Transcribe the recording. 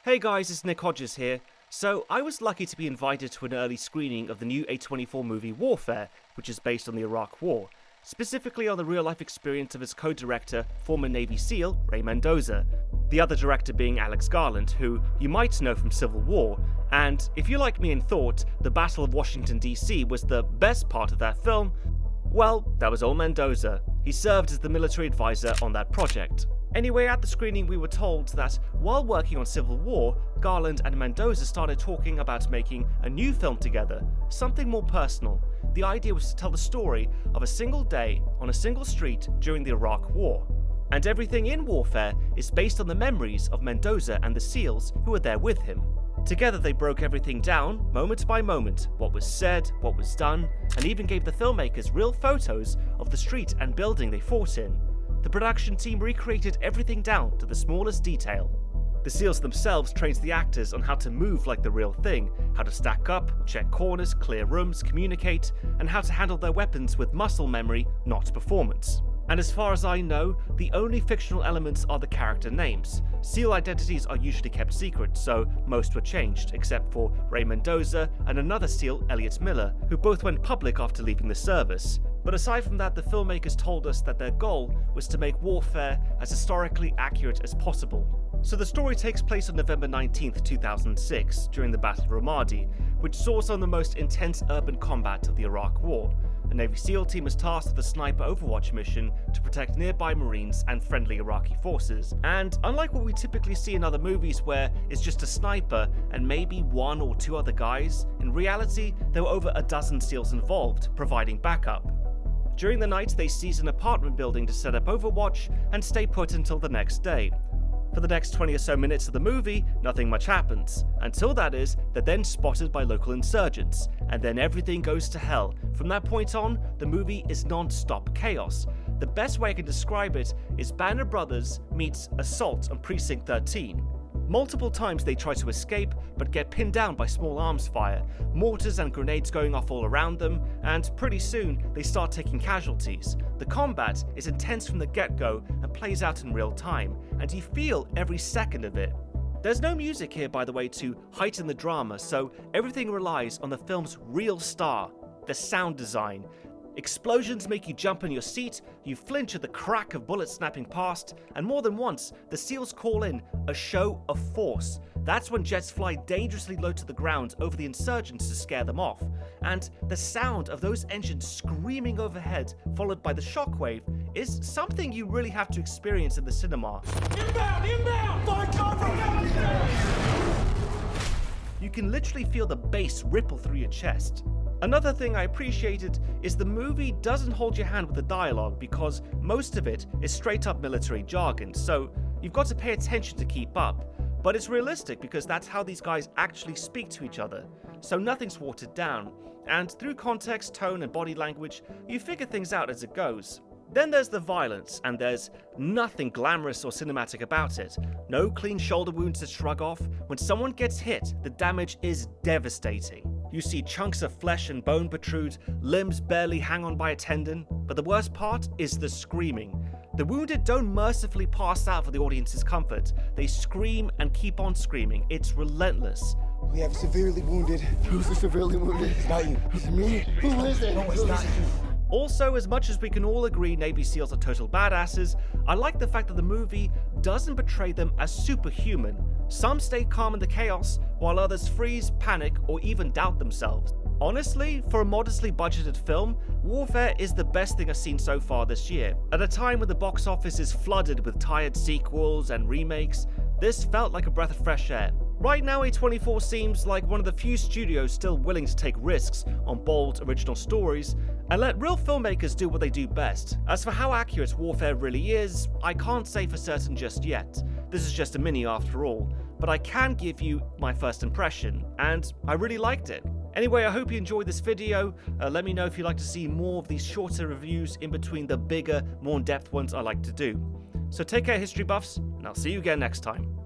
Hey guys, it's Nick Hodges here. So, I was lucky to be invited to an early screening of the new A24 movie Warfare, which is based on the Iraq War, specifically on the real-life experience of its co-director, former Navy SEAL Ray Mendoza, the other director being Alex Garland, who you might know from Civil War, and if you're like me and thought the Battle of Washington DC was the best part of that film, well, that was all Mendoza. He served as the military advisor on that project. Anyway, at the screening we were told that while working on Civil War, Garland and Mendoza started talking about making a new film together, something more personal. The idea was to tell the story of a single day on a single street during the Iraq War. And everything in Warfare is based on the memories of Mendoza and the SEALs who were there with him. Together they broke everything down, moment by moment, what was said, what was done, and even gave the filmmakers real photos of the street and building they fought in. The production team recreated everything down to the smallest detail. The SEALs themselves trained the actors on how to move like the real thing, how to stack up, check corners, clear rooms, communicate, and how to handle their weapons with muscle memory, not performance. And as far as I know, the only fictional elements are the character names. SEAL identities are usually kept secret, so most were changed, except for Ray Mendoza and another SEAL, Elliot Miller, who both went public after leaving the service. But aside from that, the filmmakers told us that their goal was to make Warfare as historically accurate as possible. So the story takes place on November 19th, 2006, during the Battle of Ramadi, which saw some of the most intense urban combat of the Iraq War. A Navy SEAL team was tasked with a sniper overwatch mission to protect nearby Marines and friendly Iraqi forces. And unlike what we typically see in other movies where it's just a sniper and maybe one or two other guys, in reality there were over a dozen SEALs involved, providing backup. During the night they seized an apartment building to set up overwatch and stay put until the next day. For the next 20 or so minutes of the movie, nothing much happens, until that is, they're then spotted by local insurgents, and then everything goes to hell. From that point on, the movie is non-stop chaos. The best way I can describe it is Banner Brothers meets Assault on Precinct 13. Multiple times they try to escape, but get pinned down by small arms fire, mortars and grenades going off all around them, and pretty soon they start taking casualties. The combat is intense from the get-go and plays out in real time, and you feel every second of it. There's no music here, by the way, to heighten the drama, so everything relies on the film's real star, the sound design. Explosions make you jump in your seat, you flinch at the crack of bullets snapping past, and more than once, the SEALs call in a show of force. That's when jets fly dangerously low to the ground over the insurgents to scare them off. And the sound of those engines screaming overhead, followed by the shockwave, is something you really have to experience in the cinema. Inbound! Find cover! You can literally feel the bass ripple through your chest. Another thing I appreciated is the movie doesn't hold your hand with the dialogue because most of it is straight up military jargon, so you've got to pay attention to keep up. But it's realistic because that's how these guys actually speak to each other, so nothing's watered down, and through context, tone and body language, you figure things out as it goes. Then there's the violence, and there's nothing glamorous or cinematic about it. No clean shoulder wounds to shrug off. When someone gets hit, the damage is devastating. You see chunks of flesh and bone protrude, limbs barely hang on by a tendon, but the worst part is the screaming. The wounded don't mercifully pass out for the audience's comfort. They scream and keep on screaming. It's relentless. We have severely wounded. Who's the severely wounded? It's not you. It's me. Who is it? No, it's not you. Also, as much as we can all agree Navy SEALs are total badasses, I like the fact that the movie doesn't portray them as superhuman. Some stay calm in the chaos, while others freeze, panic, or even doubt themselves. Honestly, for a modestly budgeted film, Warfare is the best thing I've seen so far this year. At a time when the box office is flooded with tired sequels and remakes, this felt like a breath of fresh air. Right now, A24 seems like one of the few studios still willing to take risks on bold, original stories and let real filmmakers do what they do best. As for how accurate Warfare really is, I can't say for certain just yet. This is just a mini after all, but I can give you my first impression, and I really liked it. Anyway, I hope you enjoyed this video. Let me know if you'd like to see more of these shorter reviews in between the bigger, more in-depth ones I like to do. So take care, history buffs, and I'll see you again next time.